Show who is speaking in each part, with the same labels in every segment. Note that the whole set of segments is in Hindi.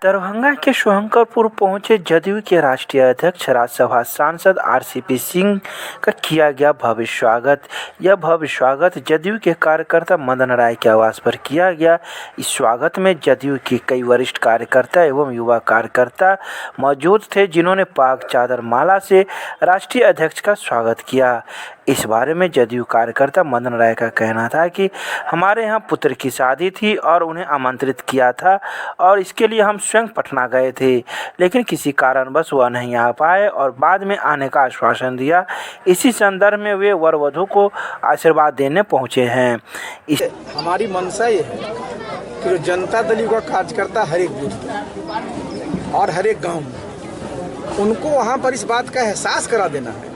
Speaker 1: दरभंगा के शुभंकरपुर पहुंचे जदयू के राष्ट्रीय अध्यक्ष राज्यसभा सांसद आरसीपी सिंह का किया गया भव्य स्वागत। यह भव्य स्वागत जदयू के कार्यकर्ता मदन राय के आवास पर किया गया। इस स्वागत में जदयू के कई वरिष्ठ कार्यकर्ता एवं युवा कार्यकर्ता मौजूद थे, जिन्होंने पाग चादर माला से राष्ट्रीय अध्यक्ष का स्वागत किया। इस बारे में जदयू कार्यकर्ता मदन राय का कहना था कि हमारे यहाँ पुत्र की शादी थी और उन्हें आमंत्रित किया था और इसके लिए हम स्वयं पटना गए थे, लेकिन किसी कारणवश वह नहीं आ पाए और बाद में आने का आश्वासन दिया। इसी संदर्भ में वे वर वधू को आशीर्वाद देने पहुँचे हैं।
Speaker 2: हमारी मंशा ये है कि जो जनता दल का कार्यकर्ता हर एक बूथ और हर एक गाँव में उनको वहाँ पर इस बात का एहसास करा देना है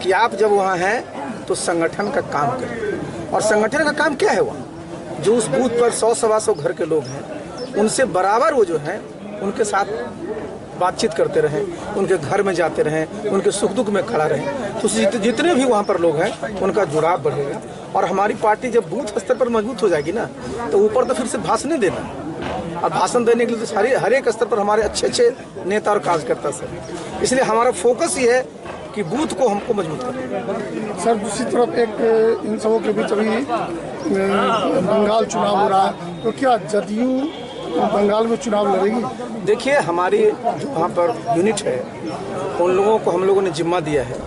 Speaker 2: कि आप जब वहाँ हैं तो संगठन का काम करें। और संगठन का काम क्या है? वहाँ जो उस बूथ पर 100-125 घर के लोग हैं उनसे बराबर वो जो हैं उनके साथ बातचीत करते रहें, उनके घर में जाते रहें, उनके सुख दुख में खड़ा रहें, तो जितने भी वहाँ पर लोग हैं उनका जुड़ाव बढ़ेगा। और हमारी पार्टी जब बूथ स्तर पर मजबूत हो जाएगी ना, तो ऊपर तो फिर से भाषण देना, और भाषण देने के लिए तो हर एक स्तर पर हमारे अच्छे नेता और कार्यकर्ता सर। इसलिए हमारा फोकस ये है कि बूथ को हमको मजबूत करना।
Speaker 3: सर, दूसरी तरफ एक इन सबों के बीच अभी बंगाल चुनाव हो रहा है, तो क्या जदयू बंगाल में चुनाव लड़ेगी?
Speaker 2: देखिए, हमारी जो वहाँ पर यूनिट है उन लोगों को हम लोगों ने जिम्मा दिया है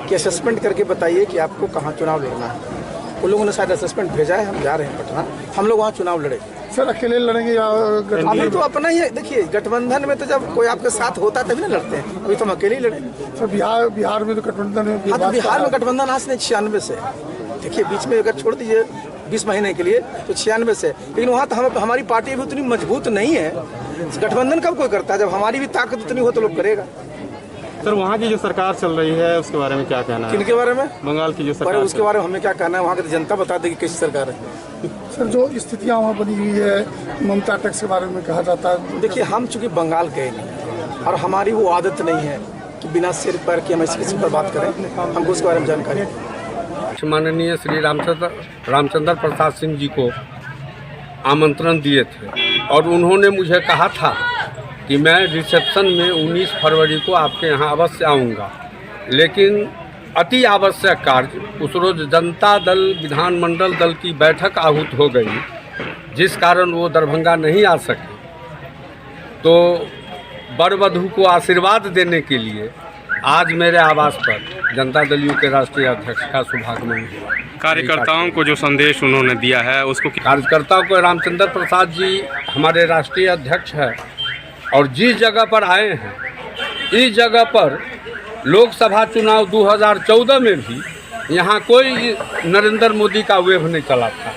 Speaker 2: कि असेसमेंट करके बताइए कि आपको कहाँ चुनाव लड़ना है। उन लोगों ने शायद असेसमेंट भेजा है, हम जा रहे हैं पटना, हम लोग वहाँ चुनाव लड़ेंगे।
Speaker 3: सर, अकेले लड़ेंगे या
Speaker 2: अभी तो अपना ही है। देखिए, गठबंधन में तो जब कोई आपके साथ होता है तभी ना लड़ते हैं, अभी तो हम अकेले ही लड़ेंगे।
Speaker 3: सर, बिहार में तो गठबंधन है।
Speaker 2: हाँ, तो बिहार में गठबंधन आज से 96 से। देखिए, बीच में अगर छोड़ दीजिए 20 महीने के लिए तो 96 से, लेकिन वहाँ तो हमारी पार्टी भी उतनी मजबूत नहीं है। गठबंधन कब कोई करता है? जब हमारी भी ताकत उतनी हो तो लोग करेगा।
Speaker 4: सर, वहाँ की जो सरकार चल रही है उसके बारे में क्या कहना है?
Speaker 2: किनके बारे में?
Speaker 4: बंगाल की जो सरकार।
Speaker 2: उसके बारे में हमें क्या कहना है? वहाँ की जनता बता देगी कैसी सरकार है।
Speaker 3: सर, जो स्थितियाँ वहाँ बनी हुई है, ममता टैक्स के बारे में कहा जाता है।
Speaker 2: देखिए, हम चूँकि बंगाल गए नहीं और हमारी वो आदत नहीं है कि बिना सिर पैर की हम किसी पर बात करें, हमको उसके बारे में जानकारी है।
Speaker 4: माननीय श्री रामचंद्र प्रसाद सिंह जी को आमंत्रण दिए थे और उन्होंने मुझे कहा था कि मैं रिसेप्शन में 19 फरवरी को आपके यहाँ अवश्य आऊँगा, लेकिन अति आवश्यक कार्य उस रोज़ जनता दल विधानमंडल दल की बैठक आहूत हो गई, जिस कारण वो दरभंगा नहीं आ सके। तो वर वधू को आशीर्वाद देने के लिए आज मेरे आवास पर जनता दल के राष्ट्रीय अध्यक्ष का शुभागमन हुआ।
Speaker 5: कार्यकर्ताओं को जो संदेश उन्होंने दिया है उसको
Speaker 4: कार्यकर्ताओं को रामचंद्र प्रसाद जी हमारे राष्ट्रीय अध्यक्ष हैं और जिस जगह पर आए हैं इस जगह पर लोकसभा चुनाव 2014 में भी यहाँ कोई नरेंद्र मोदी का वेव नहीं चला था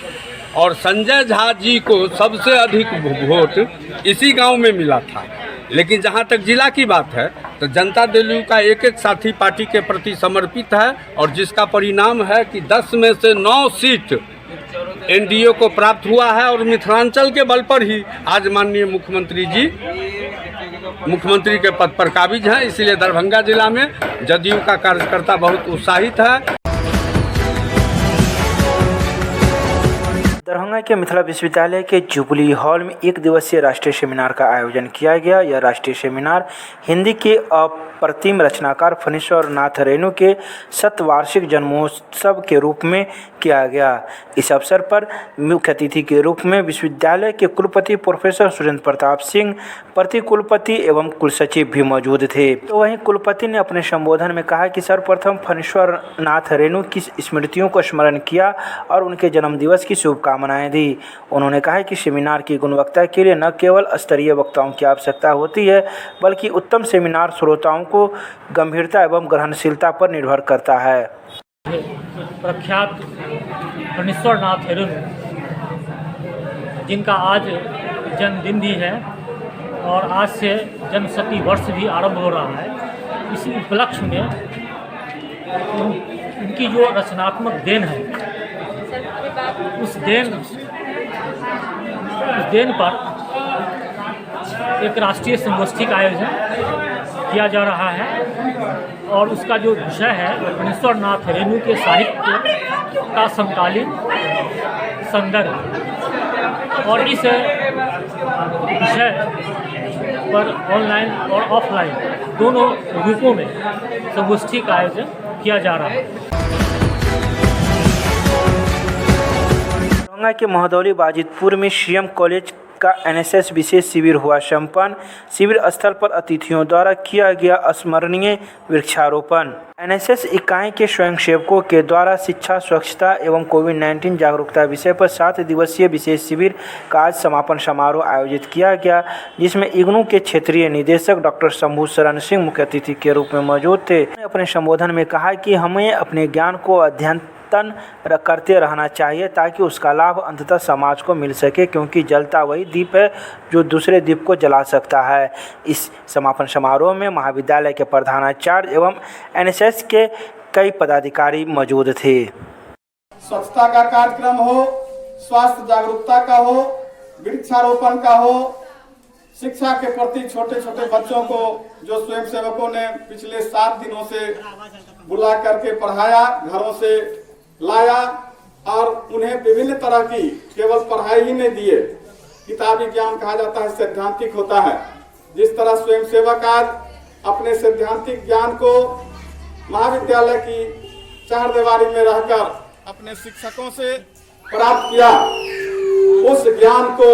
Speaker 4: और संजय झा जी को सबसे अधिक वोट इसी गांव में मिला था। लेकिन जहाँ तक जिला की बात है तो जनता दल का एक साथी पार्टी के प्रति समर्पित है और जिसका परिणाम है कि 10 में से 9 सीट एनडीए को प्राप्त हुआ है और मिथिलांचल के बल पर ही आज माननीय मुख्यमंत्री जी मुख्यमंत्री के पद पर काबिज हैं। इसलिए दरभंगा जिला में जदयू का कार्यकर्ता बहुत उत्साहित है।
Speaker 1: दरभंगा के मिथिला विश्वविद्यालय के जुबली हॉल में एक दिवसीय राष्ट्रीय सेमिनार का आयोजन किया गया। यह राष्ट्रीय सेमिनार हिंदी के अप्रतिम रचनाकार फणीश्वर नाथ रेणु के शतवार्षिक जन्मोत्सव के रूप में किया गया। इस अवसर पर मुख्य अतिथि के रूप में विश्वविद्यालय के कुलपति प्रोफेसर सुरेंद्र प्रताप सिंह, प्रति कुलपति एवं कुलसचिव भी मौजूद थे। तो वहीं कुलपति ने अपने संबोधन में कहा कि सर्वप्रथम फणीश्वर नाथ रेणु की स्मृतियों को स्मरण किया और उनके जन्मदिवस की शुभकामनाएं दी। उन्होंने कहा कि सेमिनार की गुणवत्ता के लिए न केवल स्तरीय वक्ताओं की आवश्यकता होती है, बल्कि उत्तम सेमिनार श्रोताओं को गंभीरता एवं ग्रहणशीलता पर निर्भर करता है।
Speaker 6: प्रख्यात फणीश्वर नाथ रेणु, जिनका आज जन्मदिन भी है और आज से जन्मशती वर्ष भी आरंभ हो रहा है, इसी उपलक्ष्य में उनकी जो रचनात्मक देन है उस देन पर एक राष्ट्रीय संगोष्ठी का आयोजन किया जा रहा है और उसका जो विषय है फणीश्वर नाथ रेणु के साहित्य का समकालीन संदर्भ। और इस विषय पर ऑनलाइन और ऑफलाइन दोनों रूपों में संगोष्ठी का आयोजन किया जा रहा है।
Speaker 1: दरभंगा के महदौली बाजितपुर में सीएम कॉलेज का एनएसएस विशेष शिविर हुआ संपन्न। शिविर स्थल पर अतिथियों द्वारा किया गया स्मरणीय वृक्षारोपण। एनएसएस इकाई के स्वयंसेवकों के द्वारा शिक्षा, स्वच्छता एवं कोविड-19 जागरूकता विषय पर 7 दिवसीय विशेष शिविर का आज समापन समारोह आयोजित किया गया, जिसमें इग्नू के क्षेत्रीय निदेशक डॉक्टर शंभू शरण सिंह मुख्य अतिथि के रूप में मौजूद थे। उन्होंने अपने संबोधन में कहा कि हमें अपने ज्ञान को अध्ययन करते रहना चाहिए ताकि उसका लाभ अंततः समाज को मिल सके, क्योंकि जलता वही दीप है जो दूसरे दीप को जला सकता है। इस समापन समारोह में महाविद्यालय के प्रधानाचार्य एवं एनएसएस के कई पदाधिकारी मौजूद थे।
Speaker 7: स्वच्छता का कार्यक्रम हो, स्वास्थ्य जागरूकता का हो, वृक्षारोपण का हो, शिक्षा के प्रति छोटे छोटे बच्चों को जो स्वयंसेवकों ने पिछले 7 दिनों से बुला करके पढ़ाया, घरों से लाया और उन्हें विभिन्न तरह की केवल पढ़ाई ही नहीं दिए, किताबी ज्ञान कहा जाता है, सैद्धांतिक होता है। जिस तरह स्वयंसेवक आज अपने सैद्धांतिक ज्ञान को महाविद्यालय की चारदीवारी में रहकर अपने शिक्षकों से प्राप्त किया, उस ज्ञान को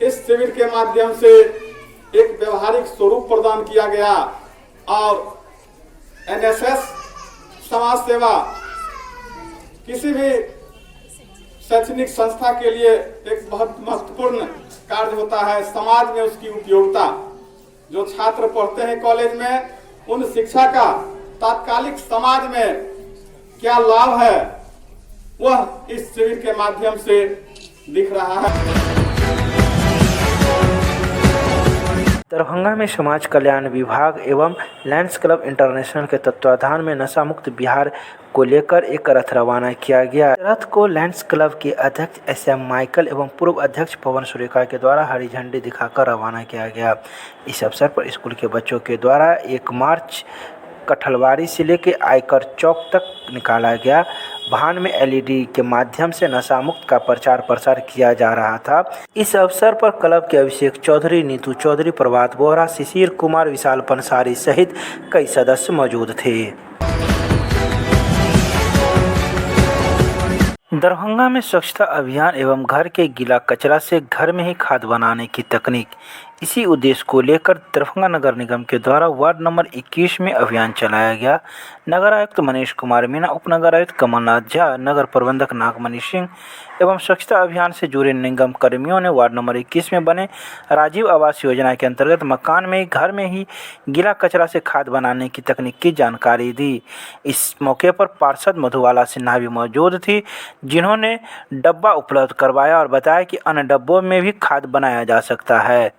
Speaker 7: इस शिविर के माध्यम से एक व्यवहारिक स्वरूप प्रदान किया गया और एनएसएस समाज सेवा किसी भी शैक्षणिक संस्था के लिए एक बहुत महत्वपूर्ण कार्य होता है। समाज में उसकी उपयोगिता, जो छात्र पढ़ते हैं कॉलेज में, उन शिक्षा का तात्कालिक समाज में क्या लाभ है, वह इस शिविर के माध्यम से दिख रहा है।
Speaker 1: दरभंगा में समाज कल्याण विभाग एवं लायंस क्लब इंटरनेशनल के तत्वाधान में नशा मुक्त बिहार को लेकर एक रथ रवाना किया गया। रथ को लायंस क्लब के अध्यक्ष एसएम माइकल एवं पूर्व अध्यक्ष पवन सुरेखा के द्वारा हरी झंडी दिखाकर रवाना किया गया। इस अवसर पर स्कूल के बच्चों के द्वारा एक मार्च कठलवाड़ी से लेकर आयकर चौक तक निकाला गया। वाहन में एलईडी के माध्यम से नशा मुक्त का प्रचार प्रसार किया जा रहा था। इस अवसर पर क्लब के अभिषेक चौधरी, नीतू चौधरी, प्रभात बोहरा, शिशिर कुमार, विशाल पंसारी सहित कई सदस्य मौजूद थे। दरभंगा में स्वच्छता अभियान एवं घर के गीला कचरा से घर में ही खाद बनाने की तकनीक, इसी उद्देश्य को लेकर दरभंगा नगर निगम के द्वारा वार्ड नंबर 21 में अभियान चलाया गया। नगर आयुक्त मनीष कुमार मीणा, उपनगर आयुक्त कमलनाथ झा, नगर प्रबंधक नागमणि सिंह एवं स्वच्छता अभियान से जुड़े निगम कर्मियों ने वार्ड नंबर 21 में बने राजीव आवास योजना के अंतर्गत मकान में घर में ही गीला कचरा से खाद बनाने की तकनीक की जानकारी दी। इस मौके पर पार्षद मधुबाला सिन्हा भी मौजूद थी, जिन्होंने डब्बा उपलब्ध करवाया और बताया कि अन्य डब्बों में भी खाद बनाया जा सकता है।